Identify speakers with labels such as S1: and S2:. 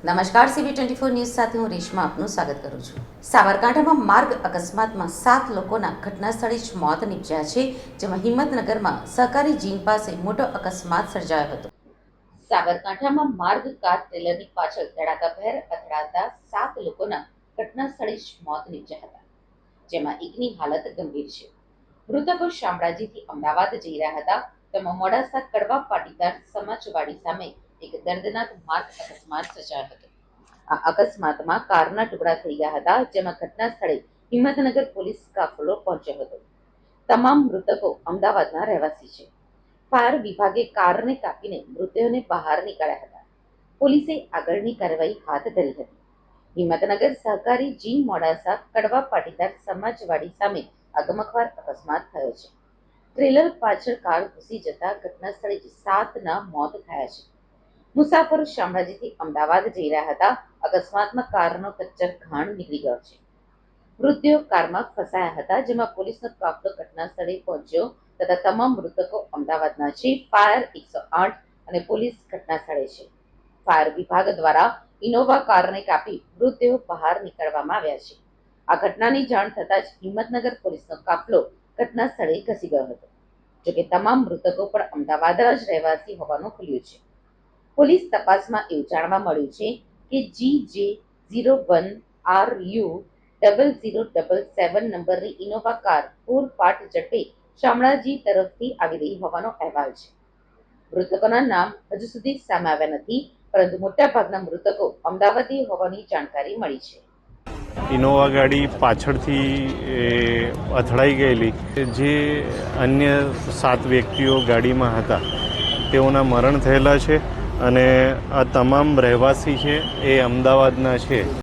S1: નમસ્કાર, CB24 news સાથે હું રેશમા આપનું સ્વાગત કરું છું। સાબરકાંઠામાં માર્ગ અકસ્માતમાં 7 લોકોના ઘટના સ્થળે જ મોત નીપજ્યા છે, જેમાં હિંમતનગરમાં સહકારી જીન પાસે મોટો અકસ્માત સર્જાયો હતો। સાબરકાંઠામાં માર્ગ કાર ટ્રેલરની પાછળ ધડાકાભેર અથડાતા 7 લોકોના ઘટના સ્થળે જ મોત નીપજ્યા હતા, જેમાં એકની હાલત ગંભીર છે। મૃતકો શામળાજીથી અમદાવાદ જઈ રહ્યા હતા, તેમાં મોડાસા કડવા પાટીદાર સમાજવાડી સામે એક દર્દનાક માર્ગ અકસ્માત સર્જાયો હતો। આ અકસ્માતમાં કારના ટુકડા થઈ ગયા હતા, જેમાં ઘટના સ્થળે હિંમતનગર પોલીસ કાફલો પહોંચ્યો હતો। તમામ મૃતકો અમદાવાદના રહેવાસી છે। ફાયર વિભાગે કારને કાપીને મૃતદેહોને બહાર નીકાળ્યા હતા। પોલીસે આગળની કાર્યવાહી હાથ ધરી હતી। હિંમતનગર સહકારી જીન મોડાસા કડવા પાટીદાર સમાજવાડી સામે આ ગમખ્વાર અકસ્માત થયો છે। ટ્રેલર પાછળ કાર ઘૂસી જતા ઘટના સ્થળે જ 7ના મોત થયા છે। મુસાફરો શામળાજીથી અમદાવાદ જઈ રહ્યા હતા। અકસ્માતમાં કારનો કચ્ચર ઘાણ નીકળી ગયો છે। મૃતદેહો કારમાં ફસાયા હતા, જેમાં પોલીસનો કાફલો ઘટના સ્થળે પહોંચ્યો તથા તમામ મૃતકો અમદાવાદના છે। ફાયર 108 અને પોલીસ ઘટના સ્થળે છે। ફાયર વિભાગ દ્વારા ઇનોવા કારને કાપી મૃતદેહો બહાર નીકાળવામાં આવ્યા છે। આ ઘટનાની જાણ થતાં જ હિંમતનગર પોલીસનો કાફલો ઘટના સ્થળે ઘસી ગયો હતો। જોકે તમામ મૃતકો પણ અમદાવાદના જ રહેવાસી હોવાનું ખુલ્યું છે। પોલીસ તપાસમાં એવું જાણવા મળ્યું છે કે GJ01RU0077 નંબરની ઇનોવા કાર પૂરપાટ ઝડપે શામળાજી તરફથી આવી રહી હોવાનો અહેવાલ છે। મૃતકોના નામ હજુ સુધી સામે આવ્યા નથી, પરંતુ મોટાભાગના મૃતકો અમદાવાદી હોવાની જાણકારી મળી છે।
S2: ઇનોવા ગાડી પાછળથી અથડાઈ ગયેલી, જે અન્ય 7 વ્યક્તિઓ ગાડીમાં હતા તેઓના મરણ થયેલા છે અને આ તમામ રહેવાસી છે એ અમદાવાદના છે।